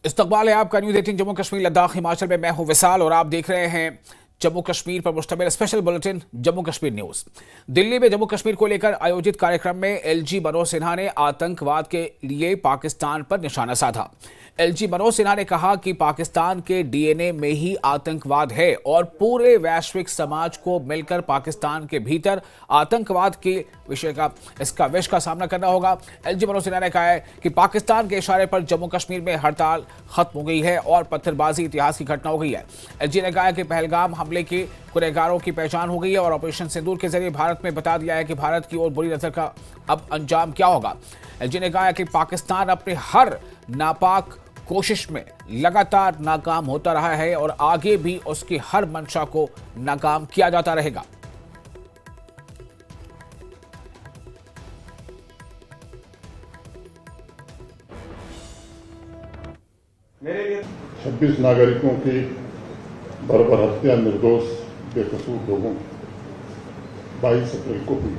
इस्तकबाल है आपका न्यूज 18 जम्मू कश्मीर लद्दाख हिमाचल में। मैं हूं विशाल और आप देख रहे हैं जम्मू कश्मीर पर मुश्तमिल special bulletin Jammu Kashmir news. Delhi में जम्मू कश्मीर को लेकर आयोजित कार्यक्रम में एलजी मनोज सिन्हा ने आतंकवाद के लिए पाकिस्तान पर निशाना साधा। एलजी मनोज सिन्हा ने कहा कि पाकिस्तान के डीएनए में ही आतंकवाद है और पूरे वैश्विक समाज को मिलकर पाकिस्तान के भीतर आतंकवाद के विषय का इसका विष का सामना करना होगा। एलजी मनोज सिन्हा ने कहा है कि पाकिस्तान के इशारे पर जम्मू कश्मीर में हड़ताल खत्म हो गई है और पत्थरबाजी इतिहास की घटना हो गई है। एलजी ने कहा कि पहलगाम हमले के गुनहगारों की पहचान हो गई है और ऑपरेशन सिंदूर के जरिए भारत में बता दिया है कि भारत की ओर बुरी नजर का अब अंजाम क्या होगा। एलजी ने कहा कि पाकिस्तान अपने हर नापाक कोशिश में लगातार नाकाम होता रहा है और आगे भी उसकी हर मंशा को नाकाम किया जाता रहेगा। मेरे 26 नागरिकों की बर्बर हत्या निर्दोष बेकसूर लोगों 22 अप्रैल को हुई।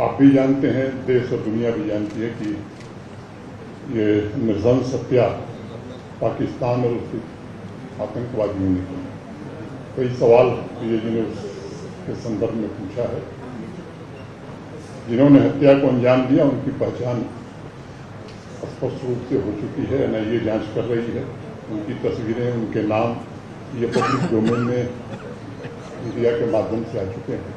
आप भी जानते हैं, देश और दुनिया भी जानती है कि ये नृशंस हत्या पाकिस्तान और उसके आतंकवादियों ने की। कई सवाल पीएजी ने उसके संदर्भ में पूछा है। जिन्होंने हत्या को अंजाम दिया उनकी पहचान स्पष्ट रूप से हो चुकी है, एनआईए जांच कर रही है। उनकी तस्वीरें, उनके नाम ये पब्लिक डोमेन में मीडिया के माध्यम से आ चुके हैं।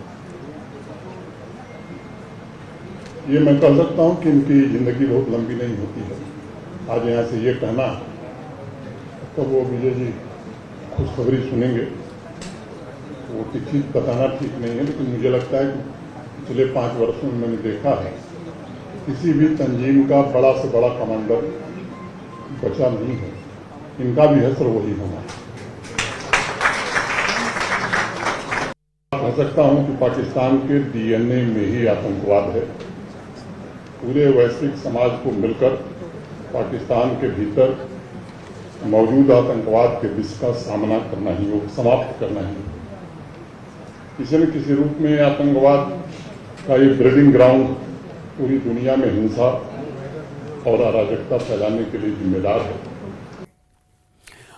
ये मैं कह सकता हूं कि इनकी जिंदगी बहुत लंबी नहीं होती है। आज यहाँ से ये कहना तो वो विजय जी खुशखबरी सुनेंगे, वो तिथि बताना ठीक नहीं है, लेकिन मुझे लगता है कि पिछले 5 वर्षों में मैंने देखा है किसी भी तंजीम का बड़ा से बड़ा कमांडर बचा नहीं है। इनका भी हश्र वही होगा। कह सकता हूं कि पाकिस्तान के डीएनए में ही आतंकवाद है। पूरे वैश्विक समाज को मिलकर पाकिस्तान के भीतर मौजूद आतंकवाद के विष का सामना करना ही हो, समाप्त करना ही हो। किसी न किसी रूप में आतंकवाद का ये ब्रीडिंग ग्राउंड पूरी दुनिया में हिंसा और अराजकता फैलाने के लिए जिम्मेदार है।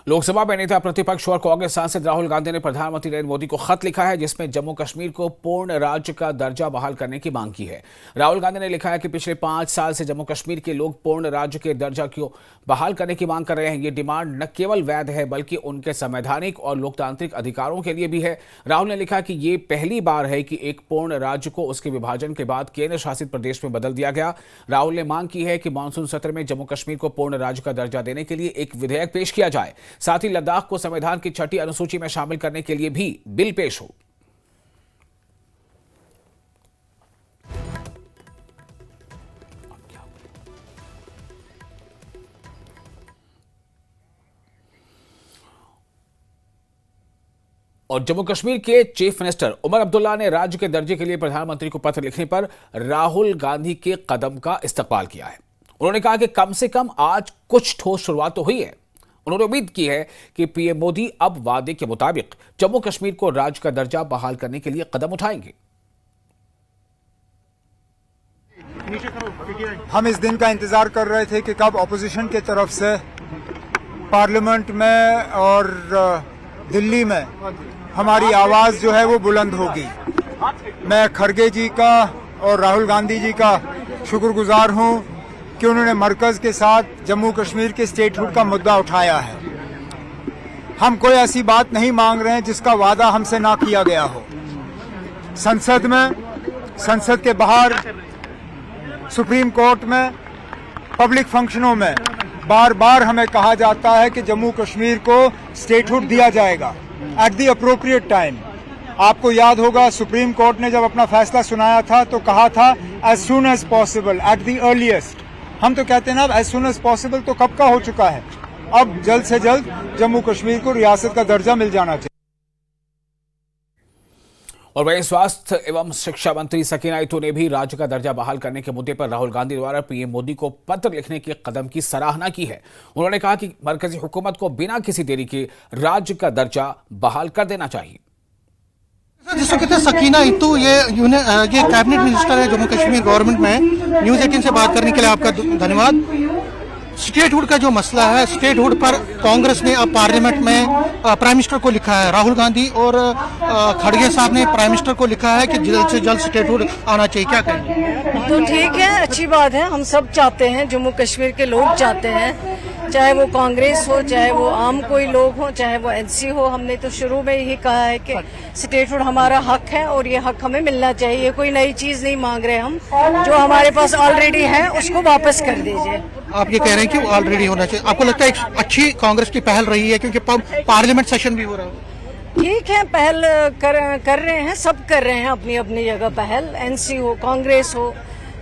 लोकसभा में नेता प्रतिपक्ष और कांग्रेस सांसद राहुल गांधी ने प्रधानमंत्री नरेंद्र मोदी को खत लिखा है जिसमें जम्मू कश्मीर को पूर्ण राज्य का दर्जा बहाल करने की मांग की है। राहुल गांधी ने लिखा है कि पिछले 5 साल से जम्मू कश्मीर के लोग पूर्ण राज्य के दर्जा को बहाल करने की मांग कर रहे हैं। ये डिमांड न केवल वैध है बल्कि उनके संवैधानिक और लोकतांत्रिक अधिकारों के लिए भी है। राहुल ने लिखा कि ये पहली बार है कि एक पूर्ण राज्य को उसके विभाजन के बाद केंद्र शासित प्रदेश में बदल दिया गया। राहुल ने मांग की है कि मानसून सत्र में जम्मू कश्मीर को पूर्ण राज्य का दर्जा देने के लिए एक विधेयक पेश किया जाए। साथ ही लद्दाख को संविधान की 6ठी अनुसूची में शामिल करने के लिए भी बिल पेश हो। और जम्मू कश्मीर के चीफ मिनिस्टर उमर अब्दुल्ला ने राज्य के दर्जे के लिए प्रधानमंत्री को पत्र लिखने पर राहुल गांधी के कदम का इस्तकबाल किया है। उन्होंने कहा कि कम से कम आज कुछ ठोस शुरुआत तो हुई है। उन्होंने उम्मीद की है कि पीएम मोदी अब वादे के मुताबिक जम्मू कश्मीर को राज्य का दर्जा बहाल करने के लिए कदम उठाएंगे। हम इस दिन का इंतजार कर रहे थे कि कब अपोजिशन की तरफ से पार्लियामेंट में और दिल्ली में हमारी आवाज जो है वो बुलंद होगी। मैं खड़गे जी का और राहुल गांधी जी का शुक्रगुजार हूं कि उन्होंने मरकज के साथ जम्मू कश्मीर के स्टेटहुड का मुद्दा उठाया है। हम कोई ऐसी बात नहीं मांग रहे हैं जिसका वादा हमसे ना किया गया हो। संसद में, संसद के बाहर, सुप्रीम कोर्ट में, पब्लिक फंक्शनों में बार बार हमें कहा जाता है कि जम्मू कश्मीर को स्टेटहुड दिया जाएगा एट द अप्रोप्रिएट टाइम। आपको याद होगा सुप्रीम कोर्ट ने जब अपना फैसला सुनाया था तो कहा था as soon as possible, at the earliest. हम तो कहते हैं ना, एज सून एज पॉसिबल तो कब का हो चुका है। अब जल्द से जल्द जम्मू कश्मीर को रियासत का दर्जा मिल जाना चाहिए। और वहीं स्वास्थ्य एवं शिक्षा मंत्री सकीना इतू ने भी राज्य का दर्जा बहाल करने के मुद्दे पर राहुल गांधी द्वारा पीएम मोदी को पत्र लिखने के कदम की सराहना की है। उन्होंने कहा कि मरकजी हुकूमत को बिना किसी देरी के राज्य का दर्जा बहाल कर देना चाहिए। जिसको कहते हैं सकीना इत्तू, ये कैबिनेट मिनिस्टर है जम्मू कश्मीर गवर्नमेंट में। न्यूज 18 से बात करने के लिए आपका धन्यवाद। स्टेटहुड का जो मसला है, स्टेटहुड पर कांग्रेस ने अब पार्लियामेंट में प्राइम मिनिस्टर को लिखा है। राहुल गांधी और खड़गे साहब ने प्राइम मिनिस्टर को लिखा है कि जल्द से जल्द स्टेटहुड आना चाहिए। क्या कहेंगे? तो ठीक है, अच्छी बात है। हम सब चाहते हैं, जम्मू कश्मीर के लोग चाहते हैं, चाहे वो कांग्रेस हो, चाहे वो आम कोई लोग हो, चाहे वो एनसी हो। हमने तो शुरू में यही कहा है कि स्टेटहुड हमारा हक है और ये हक हमें मिलना चाहिए। कोई नई चीज नहीं मांग रहे हम, जो हमारे पास ऑलरेडी है उसको वापस कर दीजिए। आप ये कह रहे हैं कि वो ऑलरेडी होना चाहिए। आपको लगता है एक अच्छी कांग्रेस की पहल रही है, क्योंकि पार्लियामेंट सेशन भी हो रहा है? ठीक है, पहल कर रहे हैं, सब कर रहे हैं अपनी अपनी जगह पहल। एनसी हो, कांग्रेस हो,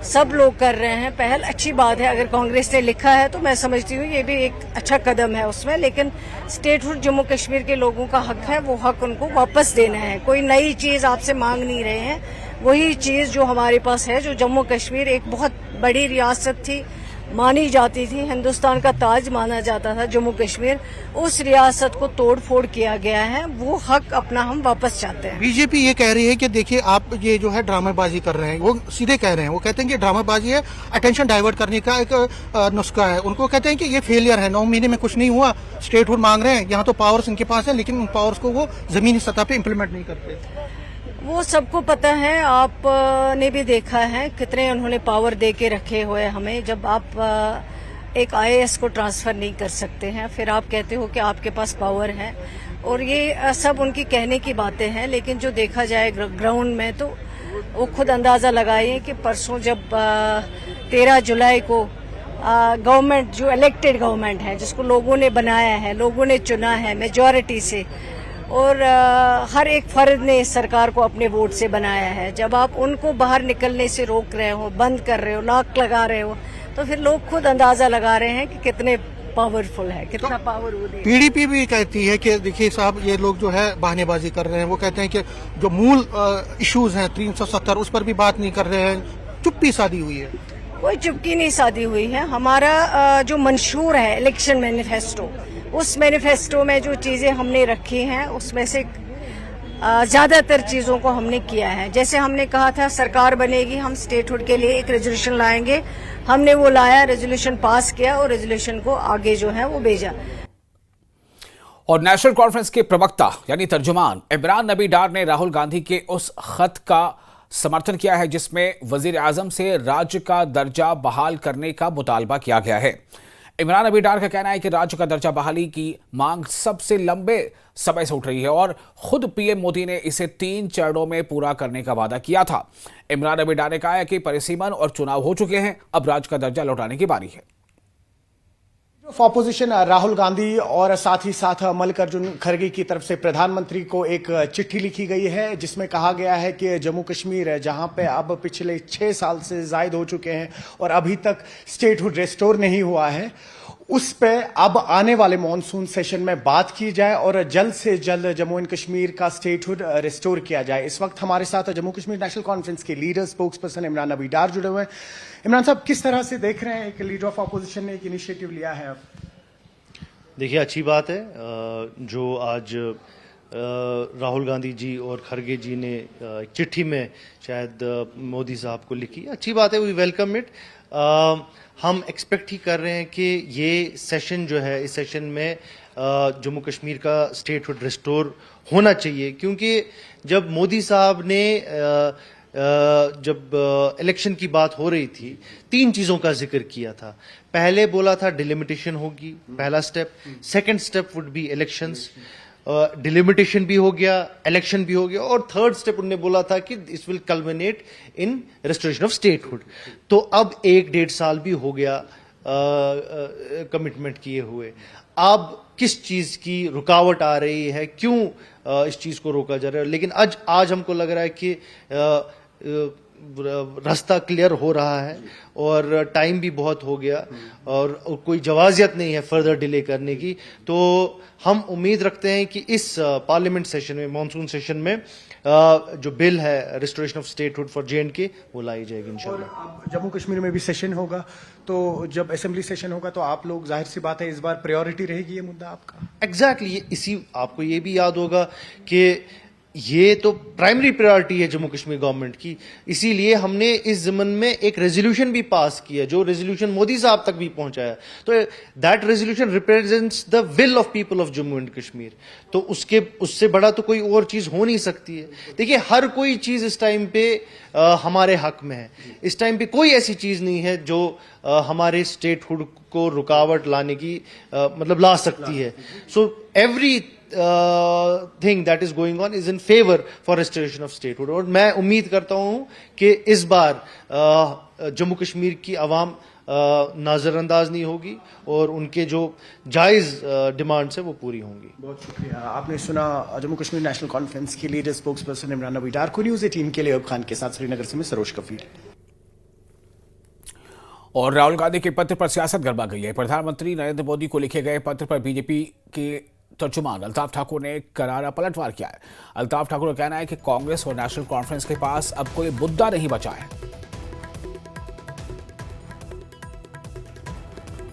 सब लोग कर रहे हैं पहल। अच्छी बात है, अगर कांग्रेस ने लिखा है तो मैं समझती हूँ ये भी एक अच्छा कदम है उसमें। लेकिन स्टेटहुड जम्मू कश्मीर के लोगों का हक है, वो हक उनको वापस देना है। कोई नई चीज आपसे मांग नहीं रहे हैं, वही चीज जो हमारे पास है। जो जम्मू कश्मीर एक बहुत बड़ी रियासत थी, मानी जाती थी, हिंदुस्तान का ताज माना जाता था जम्मू कश्मीर, उस रियासत को तोड़ फोड़ किया गया है। वो हक अपना हम वापस चाहते हैं। बीजेपी ये कह रही है कि देखिए आप ये जो है ड्रामेबाजी कर रहे हैं, वो सीधे कह रहे हैं। वो कहते हैं कि ड्रामेबाजी है, अटेंशन डाइवर्ट करने का एक नुस्खा है। उनको कहते हैं कि ये फेलियर है, 9 महीने में कुछ नहीं हुआ, स्टेटहुड मांग रहे हैं, यहाँ तो पावर्स इनके पास है, लेकिन उन पावर्स को वो जमीनी सतह पे इम्प्लीमेंट नहीं करते। वो सबको पता है, आपने भी देखा है कितने उन्होंने पावर दे के रखे हुए हमें। जब आप एक आईएएस को ट्रांसफर नहीं कर सकते हैं, फिर आप कहते हो कि आपके पास पावर है। और ये सब उनकी कहने की बातें हैं, लेकिन जो देखा जाए ग्राउंड में तो वो खुद अंदाजा लगाइए कि परसों जब 13 जुलाई को गवर्नमेंट, जो इलेक्टेड गवर्नमेंट है, जिसको लोगों ने बनाया है, लोगों ने चुना है मेजॉरिटी से, और हर एक फर्द ने इस सरकार को अपने वोट से बनाया है, जब आप उनको बाहर निकलने से रोक रहे हो, बंद कर रहे हो, लॉक लगा रहे हो, तो फिर लोग खुद अंदाजा लगा रहे हैं कि कितने पावरफुल है, कितना पावर वो दे। पीडीपी भी कहती है कि देखिए साहब, ये लोग जो है बहानेबाजी कर रहे हैं। वो कहते हैं कि जो मूल इश्यूज हैं 370, उस पर भी बात नहीं कर रहे हैं, चुप्पी साधी हुई है। कोई चुप्पी नहीं साधी हुई है। हमारा जो मंशूर है इलेक्शन मैनिफेस्टो, उस मैनिफेस्टो में जो चीजें हमने रखी हैं, उसमें से ज्यादातर चीजों को हमने किया है। जैसे हमने कहा था सरकार बनेगी, हम स्टेटहुड के लिए एक रेजोल्यूशन लाएंगे, हमने वो लाया, रेजोल्यूशन पास किया और रेजोल्यूशन को आगे जो है वो भेजा। और नेशनल कॉन्फ्रेंस के प्रवक्ता यानी तर्जुमान इमरान नबी डार ने राहुल गांधी के उस खत का समर्थन किया है जिसमें वजीर आजम से राज्य का दर्जा बहाल करने का मुतालबा किया गया है। इमरान नबी डार का कहना है कि राज्य का दर्जा बहाली की मांग सबसे लंबे समय से उठ रही है और खुद पीएम मोदी ने इसे 3 चरणों में पूरा करने का वादा किया था। इमरान नबी डार ने कहा है कि परिसीमन और चुनाव हो चुके हैं, अब राज्य का दर्जा लौटाने की बारी है। ऑपोजिशन राहुल गांधी और साथ ही साथ मल्लिकार्जुन खड़गे की तरफ से प्रधानमंत्री को एक चिट्ठी लिखी गई है, जिसमें कहा गया है कि जम्मू कश्मीर जहां पे अब पिछले 6 साल से जायद हो चुके हैं और अभी तक स्टेटहुड रिस्टोर नहीं हुआ है, उस पे अब आने वाले मॉनसून सेशन में बात की जाए और जल्द से जल्द जम्मू एंड कश्मीर का स्टेटहुड रिस्टोर किया जाए। इस वक्त हमारे साथ जम्मू कश्मीर नेशनल कॉन्फ्रेंस के लीडर स्पोक्स पर्सन इमरान नबी डार जुड़े हुए हैं। इमरान साहब, किस तरह से देख रहे हैं एक लीडर ऑफ ऑपोजिशन ने एक इनिशिएटिव लिया है? देखिए, अच्छी बात है जो आज राहुल गांधी जी और खड़गे जी ने एक चिट्ठी में शायद मोदी साहब को लिखी, अच्छी बात है, वी वेलकम इट। हम एक्सपेक्ट ही कर रहे हैं कि ये सेशन जो है, इस सेशन में जम्मू कश्मीर का स्टेटहुड रिस्टोर होना चाहिए, क्योंकि जब मोदी साहब ने जब इलेक्शन की बात हो रही थी, 3 चीजों का जिक्र किया था। पहले बोला था डिलिमिटेशन होगी, पहला step. Second step would be elections, delimitation भी हो गया, इलेक्शन भी हो गया, और थर्ड स्टेप उन्होंने बोला था कि this will culminate in restoration of statehood. तो अब 1-1.5 साल भी हो गया कमिटमेंट किए हुए। अब किस चीज की रुकावट आ रही है, क्यों इस चीज को रोका जा रहा है? लेकिन आज हमको लग रहा है कि रास्ता क्लियर हो रहा है और टाइम भी बहुत हो गया और कोई जवाजियत नहीं है फर्दर डिले करने की। तो हम उम्मीद रखते हैं कि इस पार्लियामेंट सेशन में, मानसून सेशन में जो बिल है restoration of statehood for J&K, वो लाई जाएगी इंशाल्लाह। जम्मू कश्मीर में भी सेशन होगा, तो जब असेंबली सेशन होगा तो आप लोग, जाहिर सी बात है, इस बार प्रायोरिटी रहेगी ये मुद्दा आपका? एग्जैक्टली, इसी आपको ये भी याद होगा कि ये तो प्राइमरी प्रायोरिटी है जम्मू कश्मीर गवर्नमेंट की, इसीलिए हमने इस ज़मन में एक रेजोल्यूशन भी पास किया, जो रेजोल्यूशन मोदी साहब तक भी पहुंचाया। तो that resolution represents the will of people of Jammu and Kashmir. तो उससे बड़ा तो कोई और चीज हो नहीं सकती है। देखिए, हर कोई चीज इस टाइम पे हमारे हक में है। इस टाइम पे कोई ऐसी चीज नहीं है जो हमारे स्टेटहुड को रुकावट लाने की मतलब ला सकती है। So every thing that is going on is in favour for restoration of statehood. और मैं उम्मीद करता हूं कि इस बार जम्मू कश्मीर की आवाम नजरअंदाज नहीं होगी और उनके जो जायज डिमांड्स है वो पूरी होंगी। बहुत शुक्रिया। आपने सुना जम्मू कश्मीर नेशनल कॉन्फ्रेंस के लीडर स्पोक्स पर्सन इमरान नबी डार को। न्यूज़ 18 के लिए अयूब खान के साथ श्रीनगर से मैं सरोज कफील। और राहुल गांधी के पत्र पर सियासत गरमा गई है। प्रधानमंत्री नरेंद्र मोदी को लिखे गए पत्र पर बीजेपी के तर्जुमान अल्ताफ ठाकुर ने करारा पलटवार किया है। अल्ताफ ठाकुर का कहना है कि कांग्रेस और नेशनल कॉन्फ्रेंस के पास अब कोई मुद्दा नहीं बचा है।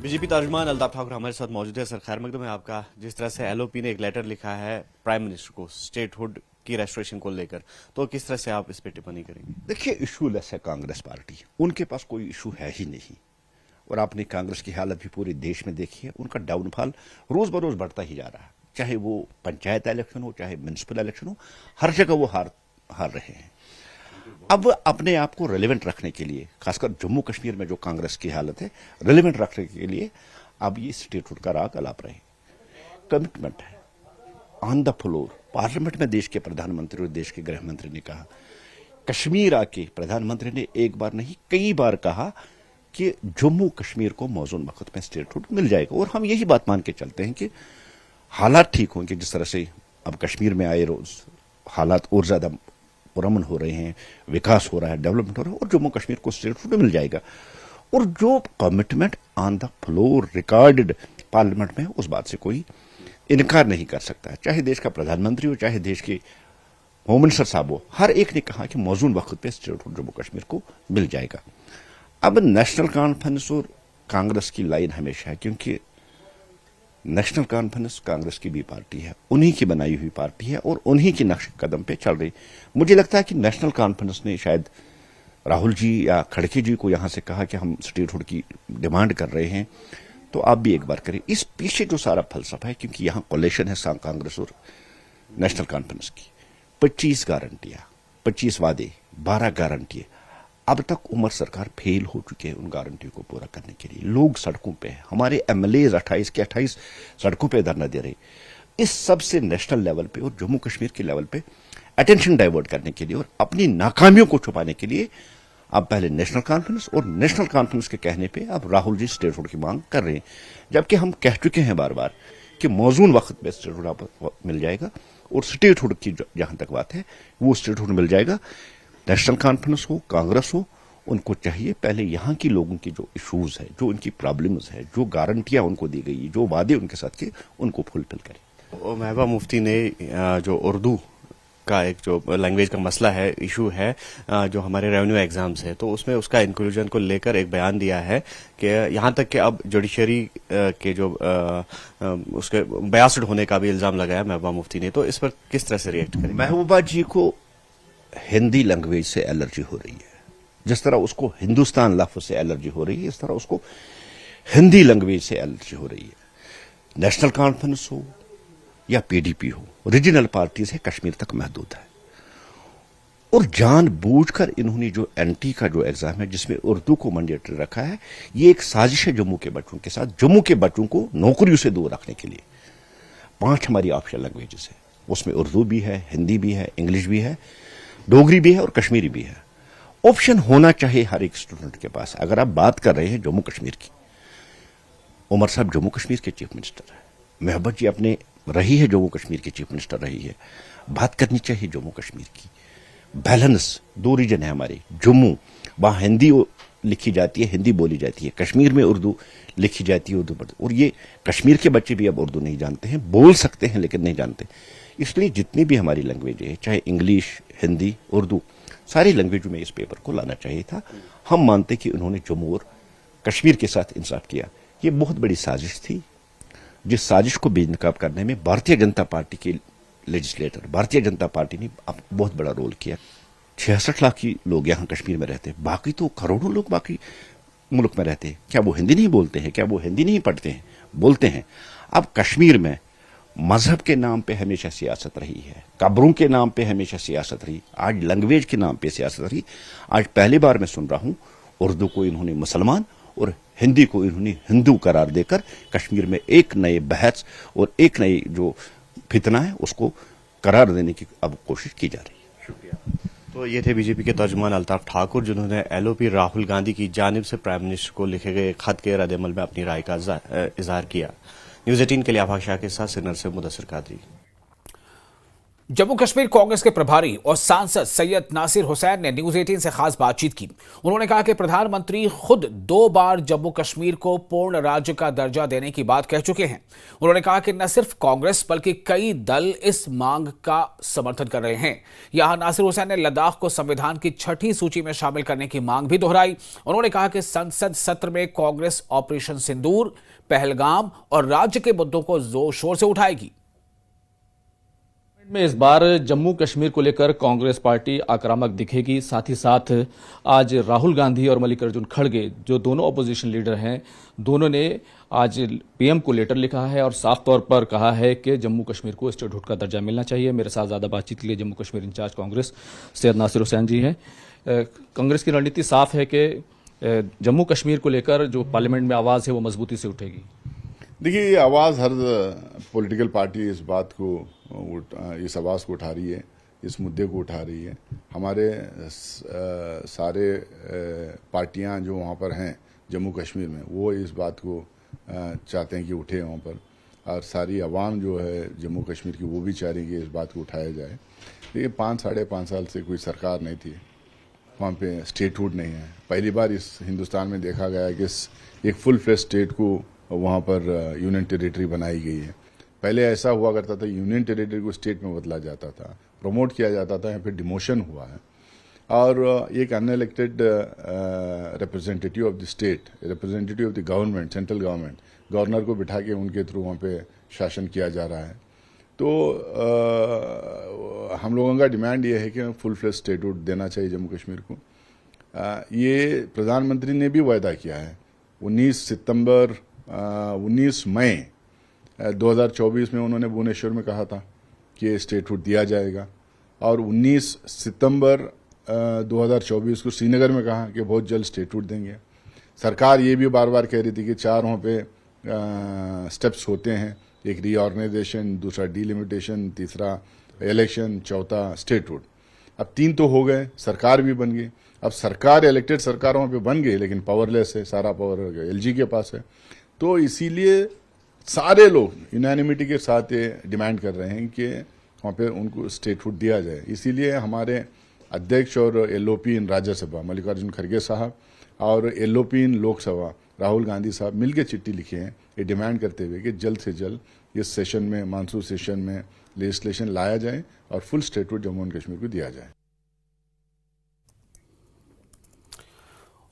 बीजेपी तर्जुमान अल्ताफ ठाकुर हमारे साथ मौजूद है। सर, खैर मकदम है आपका। जिस तरह से एलओपी ने एक लेटर लिखा है प्राइम मिनिस्टर को स्टेटहुड की रेस्टोरेशन को लेकर, तो किस तरह से आप इस पर टिप्पणी करेंगे? देखिए, इशू लेस है कांग्रेस पार्टी, उनके पास कोई इशू है ही नहीं। और आपने कांग्रेस की हालत भी पूरे देश में देखी है। उनका डाउनफॉल रोज बरोज बढ़ता ही जा रहा है। चाहे वो पंचायत इलेक्शन हो, चाहे म्युनिसिपल इलेक्शन हो, हर जगह वो हार रहे हैं। अब अपने आप को रेलेवेंट रखने के लिए, खासकर जम्मू कश्मीर में जो कांग्रेस की हालत है, रेलेवेंट रखने के लिए अब ये स्टेटहुड का राग अलाप रहे। कमिटमेंट है ऑन द फ्लोर। पार्लियामेंट में देश के प्रधानमंत्री और देश के गृह मंत्री ने कहा, कश्मीर आके प्रधानमंत्री ने एक बार नहीं कई बार कहा कि जम्मू कश्मीर को मौजूद वक्त में स्टेटहुड मिल जाएगा। और हम यही बात मान के चलते हैं कि हालात ठीक होंगे। जिस तरह से अब कश्मीर में आए रोज हालात और ज्यादा पुरअमन हो रहे हैं, विकास हो रहा है, डेवलपमेंट हो रहा है, और जम्मू कश्मीर को स्टेटहुड मिल जाएगा। और जो commitment on the floor recorded parliament में, उस बात से कोई इनकार नहीं कर सकता है। चाहे देश का प्रधानमंत्री हो, चाहे देश के होम मिनिस्टर साहब हो, हर एक ने कहा कि मौजूद वक्त पे स्टेटहुड जम्मू कश्मीर को मिल जाएगा। अब नेशनल कॉन्फ्रेंस और कांग्रेस की लाइन हमेशा है, क्योंकि नेशनल कॉन्फ्रेंस कांग्रेस की भी पार्टी है, उन्हीं की बनाई हुई पार्टी है और उन्हीं के नक्शे कदम पे चल रही। मुझे लगता है कि नेशनल कॉन्फ्रेंस ने शायद राहुल जी या खड़गे जी को यहां से कहा कि हम स्टेटहुड की डिमांड कर रहे हैं, तो आप भी एक बार करें। इस पीछे जो सारा फलसफा है, क्योंकि यहां कोलेशन है कांग्रेस और नेशनल कॉन्फ्रेंस की, 25 गारंटियां, 25 वादे, 12 गारंटियां। अब तक उमर सरकार फेल हो चुकी है उन गारंटियों को पूरा करने के लिए। लोग सड़कों पे हैं, हमारे एमएलए 28 के 28 सड़कों पे धरना दे रहे। इस सब से नेशनल लेवल पे और जम्मू कश्मीर के लेवल पे अटेंशन डाइवर्ट करने के लिए और अपनी नाकामियों को छुपाने के लिए अब पहले नेशनल कॉन्फ्रेंस और नेशनल कॉन्फ्रेंस के कहने पे अब राहुल जी स्टेटहुड की मांग कर रहे हैं। जबकि हम कह चुके हैं बार बार कि मौजूद वक्त में स्टेटहुड मिल जाएगा। और स्टेटहुड की जहां तक बात है, वो स्टेटहुड मिल जाएगा। नेशनल कॉन्फ्रेंस हो, कांग्रेस हो, उनको चाहिए पहले यहाँ की लोगों की जो इश्यूज है, जो उनकी प्रॉब्लम्स है, जो गारंटियां उनको दी गई, जो वादे उनके साथ के, उनको फुलफिल करें। महबूबा मुफ्ती ने जो उर्दू का एक जो लैंग्वेज का मसला है, इशू है, जो हमारे रेवेन्यू एग्जाम्स है, तो उसमें उसका इंक्लूजन को लेकर एक बयान दिया है कि यहाँ तक कि अब जुडिशरी के जो उसके बयासड होने का भी इल्जाम लगाया महबूबा मुफ्ती ने। तो इस पर किस तरह से रिएक्ट करें? महबूबा जी को हिंदी लैंग्वेज से एलर्जी हो रही है। जिस तरह उसको हिंदुस्तान लफ्ज से एलर्जी हो रही है, इस तरह उसको हिंदी लैंग्वेज से एलर्जी हो रही है। नेशनल कॉन्फ्रेंस हो या पीडीपी हो, रीजनल पार्टीज है, कश्मीर तक महदूद है। और जानबूझकर इन्होंने जो एनटी का जो एग्जाम है, जिसमें उर्दू को मैंडेटरी रखा है, ये एक साजिश है जम्मू के बच्चों के साथ, जम्मू के बच्चों को नौकरियों से दूर रखने के लिए। 5 हमारी ऑप्शनल लैंग्वेजेस है, उसमें उर्दू भी है, हिंदी भी है, इंग्लिश भी है, डोगरी भी है और कश्मीरी भी है। ऑप्शन होना चाहिए हर एक स्टूडेंट के पास। अगर आप बात कर रहे हैं जम्मू कश्मीर की, उमर साहब जम्मू कश्मीर के चीफ मिनिस्टर है, महबूबा जी अपने रही है जम्मू कश्मीर की चीफ मिनिस्टर रही है। बात करनी चाहिए जम्मू कश्मीर की। बैलेंस 2 रीजन है हमारे। जम्मू, वहां हिंदी लिखी जाती है, हिंदी बोली जाती है, कश्मीर में उर्दू लिखी जाती है, उर्दू। और ये कश्मीर के बच्चे भी अब उर्दू नहीं जानते हैं, बोल सकते हैं लेकिन नहीं जानते। इसलिए जितनी भी हमारी लैंग्वेज है, चाहे इंग्लिश, हिंदी, उर्दू, सारी लैंग्वेज में इस पेपर को लाना चाहिए था। हम मानते कि उन्होंने जम्मू और कश्मीर के साथ इंसाफ किया। ये बहुत बड़ी साजिश थी, जिस साजिश को बेनकाब करने में भारतीय जनता पार्टी के लेजिस्लेटर भारतीय जनता पार्टी ने अब बहुत बड़ा रोल किया। 66 लाख ही लोग यहाँ कश्मीर में रहते हैं, बाकी तो करोड़ों लोग बाकी मुल्क में रहते हैं। क्या वो हिंदी नहीं बोलते हैं? क्या वो हिंदी नहीं पढ़ते हैं? बोलते हैं। अब कश्मीर में मजहब के नाम पे हमेशा सियासत रही है, कब्रों के नाम पे हमेशा सियासत रही, आज लैंग्वेज के नाम पे सियासत रही। आज पहली बार मैं सुन रहा हूं उर्दू को इन्होंने मुसलमान और हिंदी को इन्होंने हिंदू करार देकर कश्मीर में एक नए बहस और एक नई जो फितना है उसको करार देने की अब कोशिश की जा रही है। शुक्रिया। तो ये थे बीजेपी के तर्जुमान अल्ताफ ठाकुर, जिन्होंने एलओपी राहुल गांधी की जानिब से प्राइम मिनिस्टर को लिखे गए खत के रद्द-ए-अमल में अपनी राय का इजहार किया। न्यूज़ 18 के लिए आफाक शाह के साथ सिरनर से मुदस्सिर कादरी। जम्मू कश्मीर कांग्रेस के प्रभारी और सांसद सैयद नासिर हुसैन ने न्यूज 18 से खास बातचीत की। उन्होंने कहा कि प्रधानमंत्री खुद 2 बार जम्मू कश्मीर को पूर्ण राज्य का दर्जा देने की बात कह चुके हैं। उन्होंने कहा कि न सिर्फ कांग्रेस बल्कि कई दल इस मांग का समर्थन कर रहे हैं। यहां नासिर हुसैन ने लद्दाख को संविधान की 6ठी सूची में शामिल करने की मांग भी दोहराई। उन्होंने कहा कि संसद सत्र में कांग्रेस ऑपरेशन सिंदूर, पहलगाम और राज्य के मुद्दों को जोर शोर से उठाएगी। में इस बार जम्मू कश्मीर को लेकर कांग्रेस पार्टी आक्रामक दिखेगी। साथ ही साथ आज राहुल गांधी और मल्लिकार्जुन खड़गे, जो दोनों अपोजिशन लीडर हैं, दोनों ने आज पीएम को लेटर लिखा है और साफ तौर पर कहा है कि जम्मू कश्मीर को स्टेटहुड का दर्जा मिलना चाहिए। मेरे साथ ज्यादा बातचीत के लिए जम्मू कश्मीर इंचार्ज कांग्रेस सैयद नासिर हुसैन जी हैं। कांग्रेस की रणनीति साफ है कि जम्मू कश्मीर को लेकर जो पार्लियामेंट में आवाज है वो मजबूती से उठेगी। देखिए, ये आवाज़ हर पॉलिटिकल पार्टी इस आवाज़ को उठा रही है, इस मुद्दे को उठा रही है। हमारे सारे पार्टियां जो वहाँ पर हैं जम्मू कश्मीर में, वो इस बात को चाहते हैं कि उठे वहाँ पर, और सारी आवाम जो है जम्मू कश्मीर की वो भी चाह रही है कि इस बात को उठाया जाए। देखिए, 5-5.5 साल से कोई सरकार नहीं थी वहाँ पे, स्टेटहुड नहीं है। पहली बार इस हिंदुस्तान में देखा गया है कि एक फुल फ्लेज स्टेट को वहाँ पर यूनियन टेरिटरी बनाई गई है। पहले ऐसा हुआ करता था, यूनियन टेरिटरी को स्टेट में बदला जाता था, प्रमोट किया जाता था, यहाँ पे डिमोशन हुआ है। और एक unelected representative of the state, representative of the government, central government, governor को बिठा के उनके थ्रू वहाँ पे शासन किया जा रहा है। तो हम लोगों का डिमांड ये है कि फुल फ्लेज स्टेटहुड देना चाहिए जम्मू कश्मीर को। ये प्रधानमंत्री ने भी वायदा किया है। 19 मई 2024 में उन्होंने भुवनेश्वर में कहा था कि स्टेटहुड दिया जाएगा, और 19 सितंबर 2024 को श्रीनगर में कहा कि बहुत जल्द स्टेटहुड देंगे। सरकार ये भी बार बार कह रही थी कि 4 वहाँ पे स्टेप्स होते हैं, एक रीऑर्गेनाइजेशन, दूसरा डिलिमिटेशन, तीसरा इलेक्शन, चौथा स्टेटहुड। अब 3 तो हो गए, सरकार भी बन गई। अब सरकार, इलेक्टेड सरकार वहाँ पे बन गई, लेकिन पावरलेस है, सारा पावर एलजी के पास है। तो इसीलिए सारे लोग यूनानिमिटी के साथ ये डिमांड कर रहे हैं कि वहाँ पे उनको स्टेटहुड दिया जाए। इसीलिए हमारे अध्यक्ष और एलओपी इन राज्यसभा मल्लिकार्जुन खड़गे साहब और एलओपी इन लोकसभा राहुल गांधी साहब मिलकर चिट्ठी लिखे हैं, ये डिमांड करते हुए कि जल्द से जल्द इस सेशन में, मानसून सेशन में लेजिस्लेशन लाया जाए और full statehood Jammu and Kashmir को दिया जाए।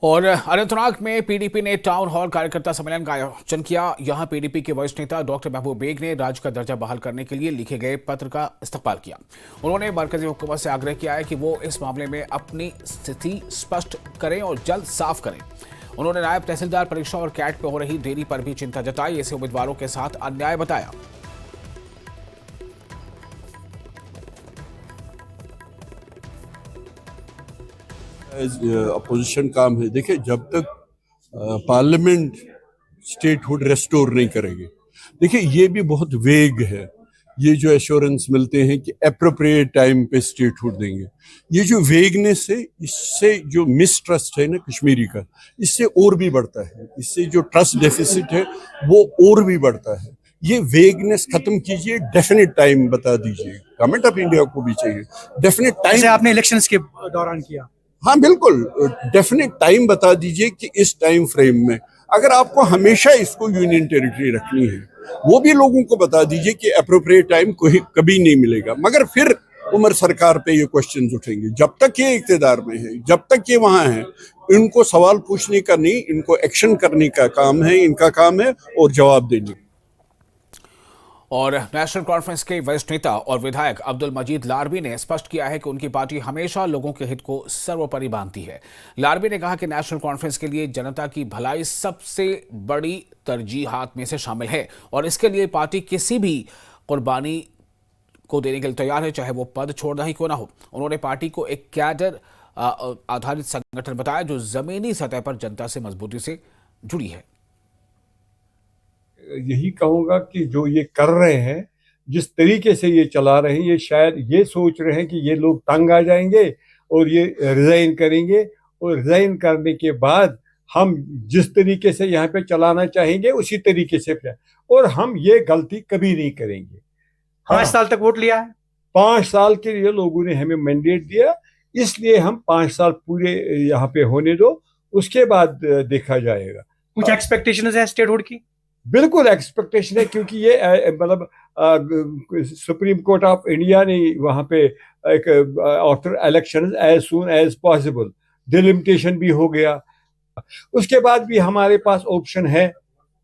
और अनंतनाग में पीडीपी ने टाउन हॉल कार्यकर्ता सम्मेलन का आयोजन किया। यहां पीडीपी के वरिष्ठ नेता डॉक्टर महबूब बेग ने राज्य का दर्जा बहाल करने के लिए लिखे गए पत्र का इस्तकबाल किया। उन्होंने मरकजी हुकूमत से आग्रह किया है कि वो इस मामले में अपनी स्थिति स्पष्ट करें और जल्द साफ करें। उन्होंने नायब तहसीलदार परीक्षा और कैट पर हो रही देरी पर भी चिंता जताई। इसे उम्मीदवारों के साथ अन्याय बताया। अपोजिशन काम है। देखिए, जब तक पार्लियामेंट स्टेटहुड रेस्टोर नहीं करेंगे, देखिए ये भी बहुत वेग है। ये जो एश्योरेंस मिलते हैं कि एप्रोप्रिएट टाइम पे स्टेटहुड देंगे, ये जो वेगनेस है, इससे जो मिसट्रस्ट है ना कश्मीरी का, इससे और भी बढ़ता है। इससे जो ट्रस्ट डेफिसिट है वो और भी बढ़ता है। ये वेगनेस खत्म कीजिए, डेफिनेट टाइम बता दीजिए। गवर्नमेंट ऑफ इंडिया को भी चाहिए डेफिनेट टाइम। जैसे आपने इलेक्शंस के दौरान किया। हाँ बिल्कुल, डेफिनेट टाइम बता दीजिए कि इस टाइम फ्रेम में अगर आपको हमेशा इसको यूनियन टेरिटरी रखनी है, वो भी लोगों को बता दीजिए कि अप्रोप्रिएट टाइम कभी नहीं मिलेगा। मगर फिर उमर सरकार पे ये क्वेश्चंस उठेंगे। जब तक ये इख्तियार में है, जब तक ये वहां है, इनको सवाल पूछने का नहीं, इनको एक्शन करने का काम है, इनका काम है, और जवाब देने। और नेशनल कॉन्फ्रेंस के वरिष्ठ नेता और विधायक अब्दुल मजीद लारबी ने स्पष्ट किया है कि उनकी पार्टी हमेशा लोगों के हित को सर्वोपरि मानती है। लारबी ने कहा कि नेशनल कॉन्फ्रेंस के लिए जनता की भलाई सबसे बड़ी तरजीहात में से शामिल है और इसके लिए पार्टी किसी भी कुर्बानी को देने के लिए तैयार है, चाहे वो पद छोड़ना ही क्यों ना हो। उन्होंने पार्टी को एक कैडर आधारित संगठन बताया जो जमीनी सतह पर जनता से मजबूती से जुड़ी है। यही कहूंगा कि जो ये कर रहे हैं, जिस तरीके से ये चला रहे हैं, ये शायद ये सोच रहे हैं कि ये लोग तंग आ जाएंगे और ये रिजाइन करेंगे और रिजाइन करने के बाद हम जिस तरीके से यहाँ पे चलाना चाहेंगे उसी तरीके से, और हम ये गलती कभी नहीं करेंगे। 5 साल तक वोट लिया है, 5 साल के लिए लोगों ने हमें मैंडेट दिया, इसलिए हम 5 साल पूरे यहाँ पे होने दो, उसके बाद देखा जाएगा। कुछ एक्सपेक्टेशन है स्टेटहुड की? बिल्कुल एक्सपेक्टेशन है, क्योंकि ये मतलब सुप्रीम कोर्ट ऑफ इंडिया ने वहाँ पे एक after election as soon as possible delimitation भी हो गया। उसके बाद भी हमारे पास ऑप्शन है,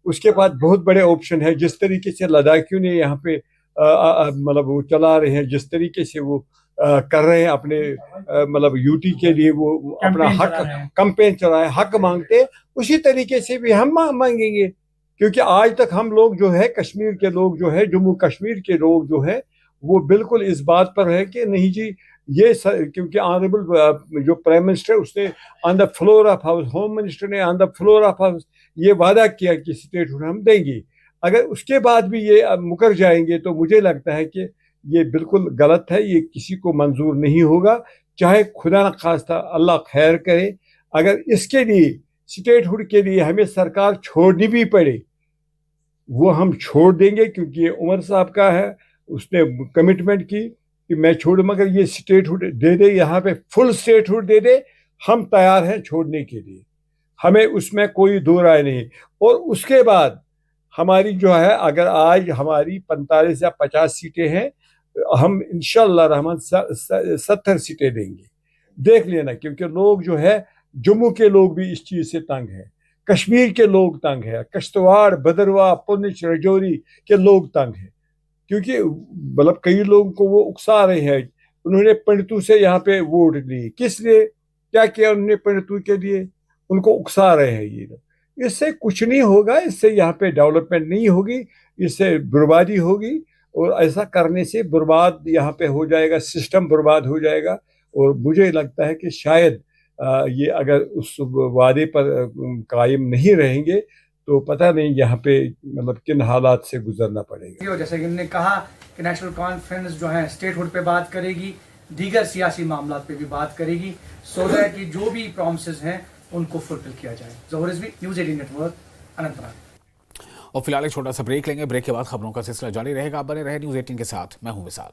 उसके बाद बहुत बड़े ऑप्शन है। जिस तरीके से लद्दाखियों ने यहाँ पे मतलब वो चला रहे हैं, जिस तरीके से वो कर रहे हैं अपने मतलब यूटी के लिए वो अपना हक कैंपेन चला है, हक मांगते, उसी तरीके से भी हम मांगेंगे। क्योंकि आज तक हम लोग जो है कश्मीर के लोग जो है, जम्मू कश्मीर के लोग जो है, वो बिल्कुल इस बात पर है कि नहीं जी ये क्योंकि ऑनरेबल जो प्राइम मिनिस्टर उसने on the floor of house, home minister ने on the floor of house ये वादा किया कि स्टेटहुड हम देंगे। अगर उसके बाद भी ये मुकर जाएंगे तो मुझे लगता है कि ये बिल्कुल गलत है, ये किसी को मंजूर नहीं होगा। चाहे खुदा न खास्ता अल्लाह खैर करे, अगर इसके लिए स्टेटहुड के लिए हमें सरकार छोड़नी भी पड़े वो हम छोड़ देंगे, क्योंकि ये उमर साहब का है, उसने कमिटमेंट की कि मैं छोड़, मगर ये स्टेटहुड दे दे, यहाँ पे फुल स्टेटहुड दे दे, हम तैयार हैं छोड़ने के लिए, हमें उसमें कोई दो राय नहीं। और उसके बाद हमारी जो है, अगर आज हमारी 45 या 50 सीटें हैं, हम इंशाअल्लाह रहमान 70 सीटें देंगे। देख लेना, क्योंकि लोग जो है जम्मू के लोग भी इस चीज से तंग है, कश्मीर के लोग तंग है, किश्तवाड़, भदरवा, पुंछ, राजौरी के लोग तंग है, क्योंकि मतलब कई लोगों को वो उकसा रहे हैं। उन्होंने पंडितों से यहाँ पे वोट लिए, किस लिए, क्या किया उन्होंने पंडितों के लिए, उनको उकसा रहे हैं ये लोग। इससे कुछ नहीं होगा, इससे यहाँ पे डेवलपमेंट नहीं होगी, इससे बर्बादी होगी, और ऐसा करने से बर्बाद यहाँ पे हो जाएगा, सिस्टम बर्बाद हो जाएगा। और मुझे लगता है कि शायद ये अगर उस वादे पर कायम नहीं रहेंगे तो पता नहीं यहाँ पे मतलब किन हालात से गुजरना पड़ेगा। जैसे कि उन्होंने कहा कि नेशनल कॉन्फ्रेंस जो है स्टेटहुड पे बात करेगी, दीगर सियासी मामला पे भी बात करेगी, सो दैट कि जो भी प्रॉमिसेस हैं उनको फुलफिल किया जाए। ज़ोहर रिजवी, न्यूज़ 18 नेटवर्क, अनंतनाग। और फिलहाल एक छोटा सा ब्रेक लेंगे, ब्रेक के बाद खबरों का सिलसिला जारी रहेगा। आप बने रहे न्यूज़ 18 के साथ, मैं हूं विशाल।